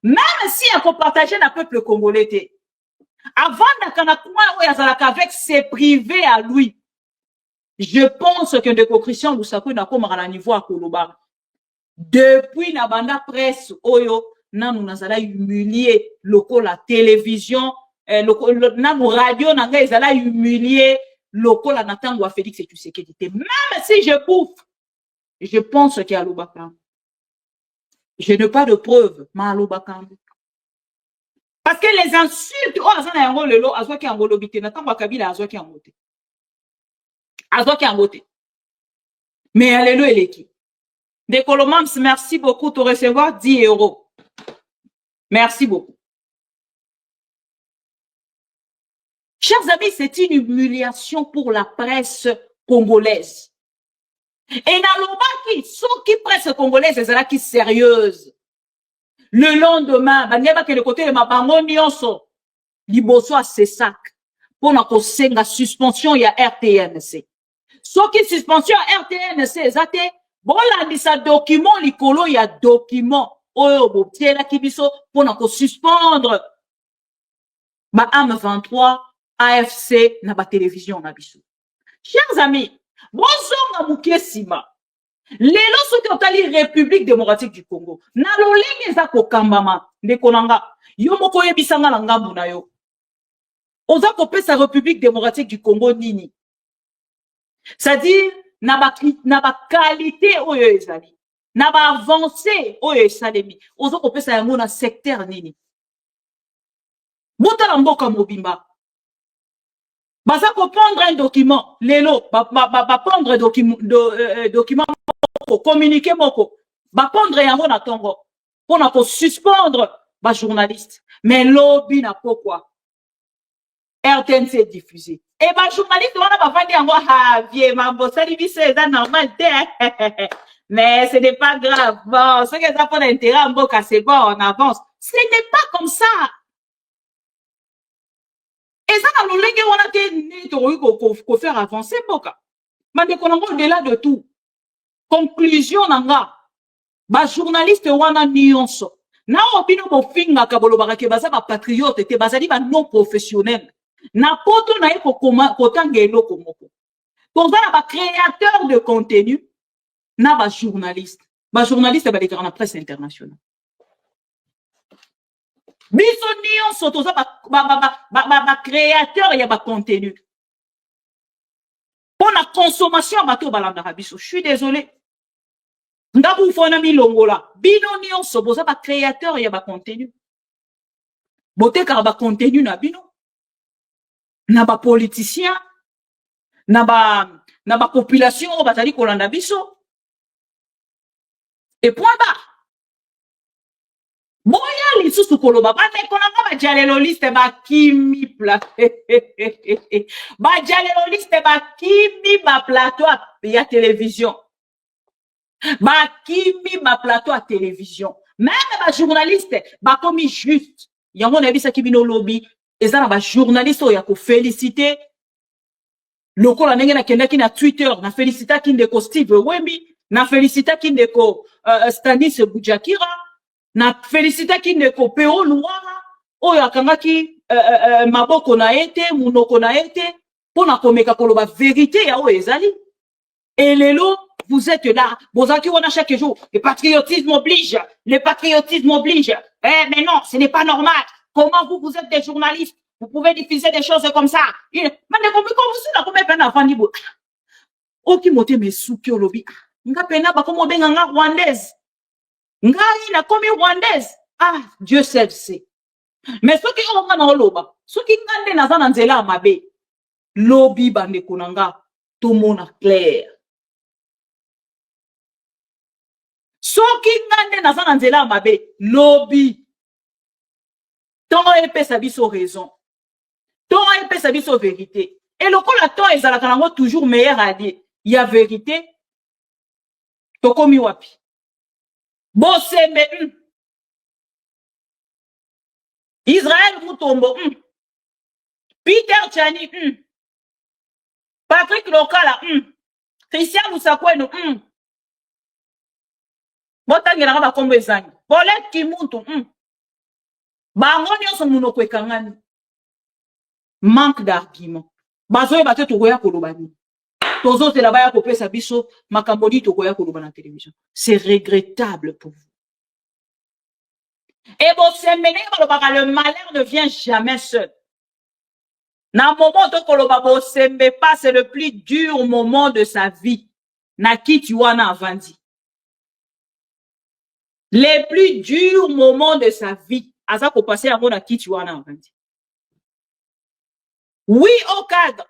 Speaker 1: même si on peut partager na peuple congolais, avant d'akana kuma oyazalaka avec ses privés à lui, je pense que Ndeko Christian Lusakwe na komara na niveau à Koloba. Depuis la banda presse, oyo, nanu nazala humilié, loko la télévision, nanu radio, nanga ezala humilié, loko la natango a Félix et Tshisekedi. Même si je bouffe, je pense qu'il y a l'Obakam. Je n'ai pas de preuves, mais à l'Obakam. Parce que les insultes, oh, azana yango lelo, azwaki yango lobite, natango akabila azwaki yango te. Azwaki yango te. Mais allélo eleki. De Colomams, merci beaucoup de recevoir 10 €. Merci beaucoup. Chers amis, c'est une humiliation pour la presse congolaise. Et dans l'Obaki, ceux qui presse congolaise, c'est là qui sérieuse. Le lendemain, Banyaba que le côté de ma bango nyonso, liboso a ses sacs. Pour na kosenga suspension, il y a RTNC. Ceux qui suspension RTNC, zate, bon, là, il y a document, likolo, il y a document. Oh, bon, tiens, là, qui biso, pour nous suspendre. Ma AM23, AFC, na ba télévision, na biso. Chers amis, bonjour, na mouké sima. Lelo, ce qui ont allé République démocratique du Congo. Na lolenge za kokambama, ndekonanga. Yo moko yebisanga na ngambu na yo. oza kopesa République démocratique du Congo nini. C'est-à-dire, na ba qualité oyo ezali. Na ba avancé oyo esalemi. Oza kopesa yango na secteur nini. Bota la mboka mobimba. Baza ko prendre un document, lelo, ba prendre document communiquer moko. Ba prendre yango na tongo. Pona ko suspendre ba journaliste. Mais lobby na pourquoi? RTNC diffusé. Et bah journaliste on a pas vendu encore vieux mambo ça dit c'est normal mais ce n'est pas grave. Bon, ce que ça prend intérêt en boca c'est bon, on avance. Ce n'est pas comme ça. Et ça dans le lenge on a été ko faire avancer boca. Mais qu'on au-delà de tout. Conclusion nanga. Ba journaliste wana nyonso. Na opino bo finga kabolo barake baza ba patriote te bazali ba non professionnel. Na poto na eko kotanga eloko moko. Toza ba créateur de contenu na ba journaliste. Ba journaliste ba déclarer na presse internationale. Biso nyonso toza ba créateur ya ba contenu. Pour la consommation bato balanda biso. Je suis désolé. Ndabu fona milongola. Bino nyonso boza ba créateur ya ba contenu. Bote ka ba contenu na bino. Na ba politicien, na ba population o batali kolanda biso. Et point bas. Boya li susu koloba ba te konanga ba jalelo liste ba kimi plateau. Ba jalelo liste ba kimi ba plateau ya télévision. Ba kimi ba plateau à télévision. Même ba journaliste ba komi juste. Yango na bisa kibino lobby. Et ça, ba journaliste ya ko féliciter. Loko la ndenge na kendaki na Twitter, na félicita kindeko Steve Wembi, na félicita kindeko Stanis Bujakira, na félicita kindeko Pero Luara, oyo akangaki maboko na ete, munoko na ete, pona komeka koloba vérité ya o ezali. Et lelo, vous êtes là, bozaki wana chaque jour, le patriotisme oblige, le patriotisme oblige. Mais non, ce n'est pas normal. Comment vous êtes des journalistes? Vous pouvez diffuser des choses comme ça. Mais comme vous êtes combien peine avant niveau. Oki mote me souki olobi. Nga pena ba komo benga nga rwandaise. Nga ina komi rwandaise. Ah, Dieu seul sait. Mais ceux qui ont na oloba, ceux qui ngande na zana nzela mabe. Lobi bande konanga to mona clair. Ceux qui ngande na zana nzela mabe, lobi ton épée sa biso raison. Ton épée sa biso vérité. Et le coup la ton est toujours meilleur à dire. Il y a vérité. Toko miwapi. Bosembe. Israël Moutombo. Peter Tchani. Patrick Lokala. Christian Moussakweno. Botangela ba kombo ezangi. Paulette Kimuntu. Bango nyonso munoko ekangani. Manque d'argument. Bazoye bate tokoya kolobani. Tozo te la baya kopesa biso makambodi tokoya koloba na télévision. C'est regrettable pour vous. Et bon, c'est mené le malheur ne vient jamais seul. Na moment to koloba bo sembe pas c'est le plus dur moment de sa vie. Na kiti wana avandi. Les plus durs moments de sa vie. Asa ko passer à mon na kiti wana avandi. Oui, au cadre.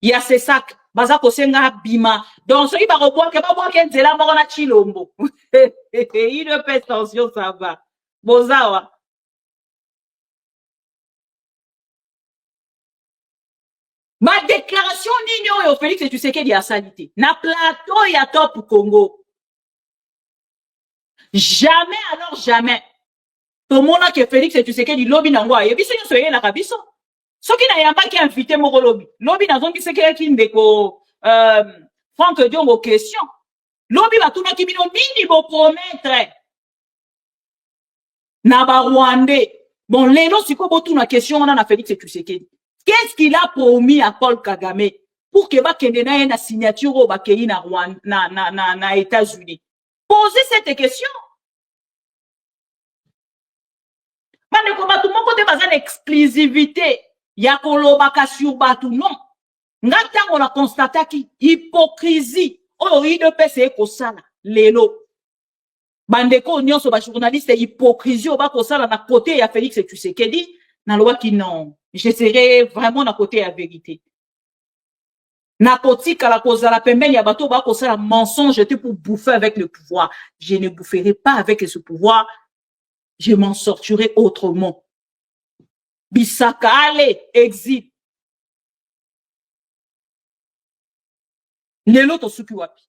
Speaker 1: Il y a ces sacs. Baza kosenga bima. Donc, ceux qui va reprendre, que pas moi qui est là, moi, on a chilombo. Il ne fait attention, ça va. Bozawa. Ma déclaration n'igno et Félix et tu sais qu'il y a salité. Na plateau, il y a top Congo. Jamais, alors jamais. Tout le monde a que Félix et tu sais qu'il y a lobby n'angwa. Et puis, c'est une soirée la rabisso. Ce qui n'a pas qui invité mon lobby. Lobby n'a pas qui c'est qui ndeko, Franck Dion aux questions. Lobby va tout le monde qui m'a dit, bon, promettre. Naba Rwandais. Bon, les gens, c'est quoi, tout la question, on a Félix et tu sais qu'il. Qu'est-ce qu'il a promis à Paul Kagame pour que va kendena ena signature au bakei na Rwanda, na États-Unis? Posez cette question. Bande ko batu moko te bazana exclusivité ya kolobaka sur batu non. Ngata on a constaté ki hypocrisie oyo IDPS ekosala lelo. Bande ko nyonso ba journaliste hypocrisie oba kosala na côté ya Félix Tshisekedi na loi qui non. Je serai vraiment na côté ya vérité. Na kotika la kozala pembeni ya bato ba kosala mensonge pour bouffer avec le pouvoir. Je ne boufferai pas avec ce pouvoir. Je m'en sortirai autrement. Bisaka, allez, exit. Lelo to suki wapi.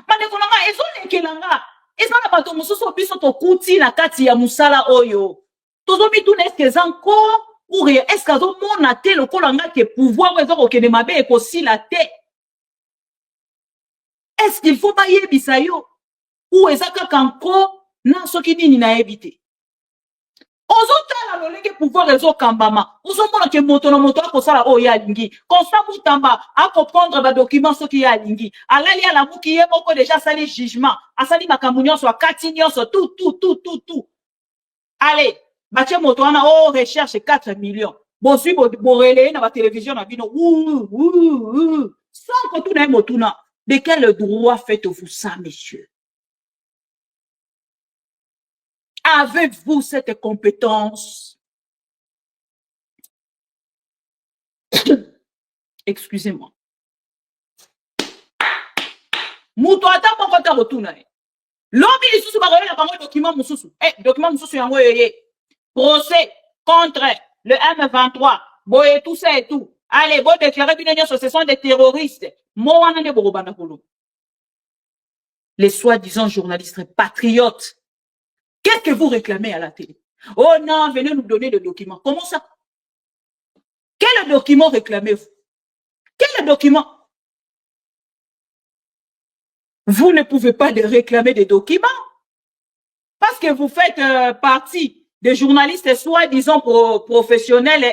Speaker 1: Mane konanga, ezo lekelanga. Ezo na bato mosusu biso to kuti na kati ya musala oyo. Tozo bitune eske zanko, ou rien, eske azo mona te lokolanga ke pouvoir ezo kokene mabe ekosi la te. Est-ce qu'il faut ba yebisa yo? Ou ezaka kanko na soki nini na ebite. Ozotala lolenge pouvoir ezo kambama. Ozomona ke moto na moto akosala o ya lingi. Constant Moutamba a comprendre ba document soki ya lingi. Alali ala muki ye moko déjà sali jugement. Asali makamunyo so kati nyonso tout. Allez, bache moto ana o recherche 4 millions. Bon sui bo relé na ba télévision na bino. Sans que tout na motuna. De quel droit faites-vous ça, messieurs? Avez-vous cette compétence? Excusez-moi. Muto ata moko ta rotuna. Lobi lisusu ba rola bango document mususu. Document mususu yango yeye. Procès contre le M23. Boye tout ça et tout. Allez, bon déclarer bino nyonso ce sont des terroristes. Mo wana ne borobana kolo. Les soi-disant journalistes patriotes. Qu'est-ce que vous réclamez à la télé? Oh non, venez nous donner le document. Comment ça? Quel document réclamez-vous? Quel document? Vous ne pouvez pas réclamer des documents parce que vous faites partie des journalistes soi-disant professionnels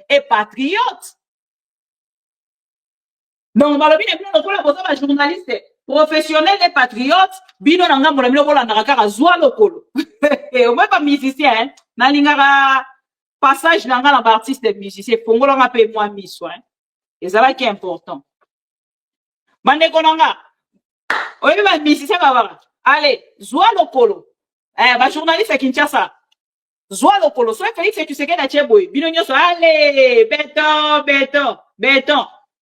Speaker 1: et patriotes. Donc, on journaliste professionnel et patriote, bino na ngambo na bino bola na kaka zwa lokolo. On va pas musicien, na lingara passage na ngala ba artiste musicien, fongola nga pe moi miso hein. Et ça là qui est important. Bande konanga. Oyebi ba musicien ba. Allez, zwa lokolo. Ba journaliste Kinshasa. Zwa lokolo, so Félix Tshisekedi na Tcheboy. Bino nyoso allez, béton.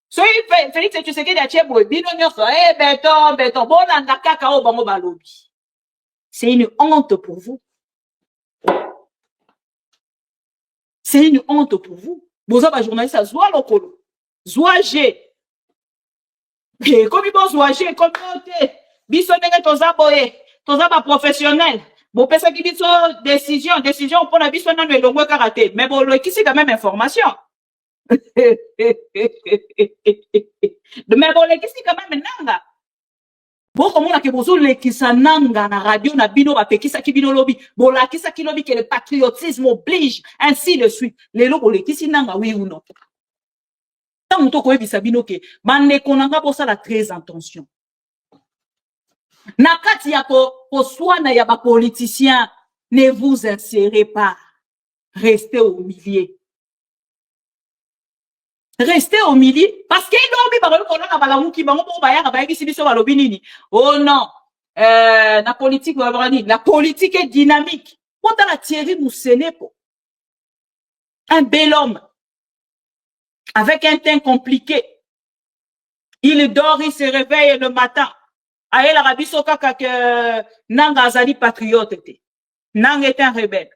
Speaker 1: Soy Félix Tshisekedi a Tcheboy, bino nyoso, béton, bon anda kaka o bango balobi. C'est une honte pour vous. C'est une honte pour vous. Boza ba journaliste zwa lokolo. Zwa G. Et comme bon zwa G communauté. Biso ndenge toza boye, toza ba professionnel. Bo pesa ki biso décision pour na biso na no elongwe karaté, mais bon lo kisi quand même information. Mais bon, l'équipe quand même nanga. Bon, comme on a que besoin l'équipe nanga na radio na bino ba pekisa ki bino lobby. Bon, la kisa ki lobby que le patriotisme oblige, ainsi de suite. Les lobo l'équipe nanga oui ou non. Tant on toko ebisa bino ke bande konanga pour ça la très attention. Na kati ya ko swana ya ba politiciens, ne vous insérez pas. Restez au milieu. Restez au milieu parce que lobby ba ko na ba la muki ba mo ba ya ba yiki biso ba lobby nini. Oh non. La politique est dynamique. Quand on a Thierry Moussenepo, un bel homme avec un teint compliqué. Il dort, il se réveille le matin. Aïe l'Arabie Soka que Nanga Azali patriote. Nanga est un rebelle.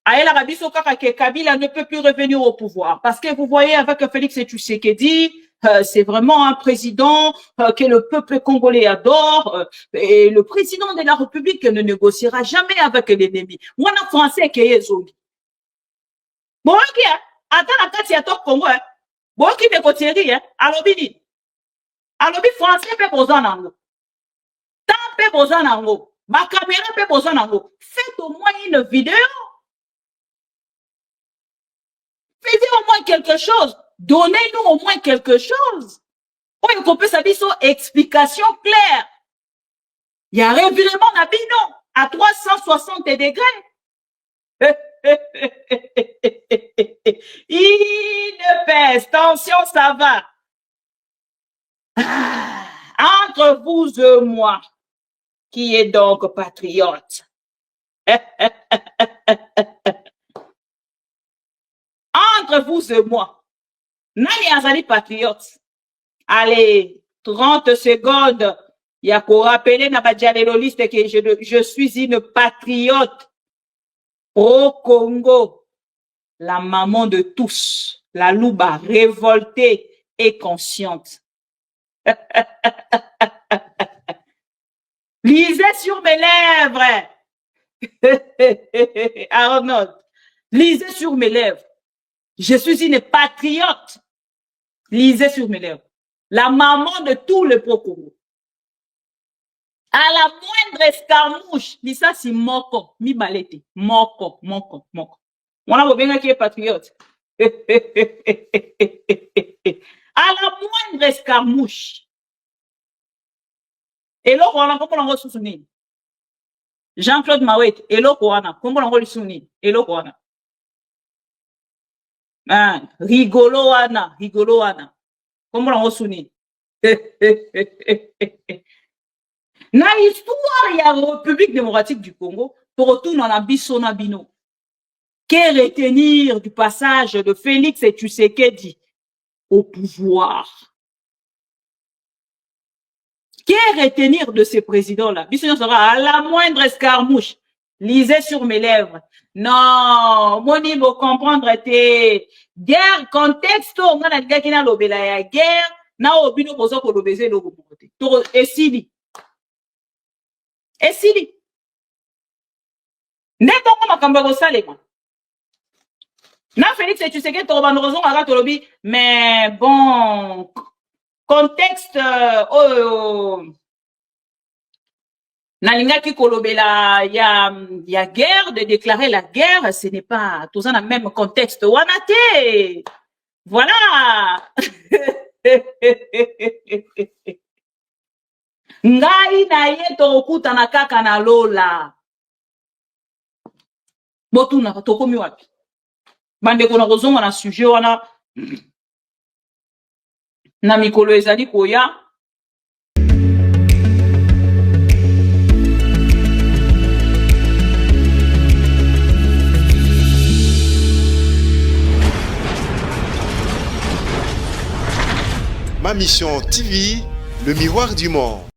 Speaker 1: Aïe l'Arabie Soka que Kabila ne peut plus revenir au pouvoir. Parce que vous voyez avec Félix Tshisekedi, c'est vraiment un président que le peuple congolais adore. Et le président de la République ne négociera jamais avec l'ennemi. Moi, je français qui est zoli. Bon, ok, attends la carte, c'est top Congo. Bon, qui me côté, alors bini. Alors français peut besoin d'ango. Tant peut besoin d'ango. Ma caméra peut besoin d'ango. Faites au moins une vidéo. Faites au moins quelque chose. Donnez-nous au moins quelque chose. On peut savoir son explication claire. Il y a revirement d'abino. à 360 degrés. Une peste, tension, ça va. Entre vous et moi, qui est donc patriote. Entre vous et moi, nani azali patriote. Allez, 30 secondes. Il y a qu'au rappeler na badjaléloliste que je suis une patriote pro-Congo, la maman de tous, la louba révoltée et consciente. Lisez sur mes lèvres. Arnold, lisez sur mes lèvres. Je suis une patriote. Lisez sur mes lèvres. La maman de tout le pro-Congo. À la moindre escarmouche, lisa si moko, mi balete, moko. On a bien qui est patriote. À la moindre escarmouche. Et là, on a comment on soutenir. Jean-Claude Mawet, et là, comment on va soutenir. Et là, rigolo ana. Comment on va soutenir. Na histoire ya République démocratique du Congo, pour retourner en biso na bino. Que retenir du passage de Félix Tshisekedi au pouvoir? Que retenir de ces présidents-là? Biso sera à la moindre escarmouche. Lisez sur mes lèvres. Non, moni bo comprendre te guerre contexte on a gars qui na lobela ya guerre na obino bozo ko lobeze lo bokote. To esili. Esili. Neto ko makambo ko salema. Na Félix Tshisekedi to ba raison aga to lobi mais bon contexte Nalingaki kolobela ya guerre, de déclarer la guerre, ce n'est pas tout ça dans le même contexte. Wanate. Voilà. Ngai na ye tokuta na kaka na lola. Botuna tokomi wapi? Bande kona kozonga na sujet wana na mikolo ezali koya.
Speaker 2: Ma mission TV, le miroir du monde.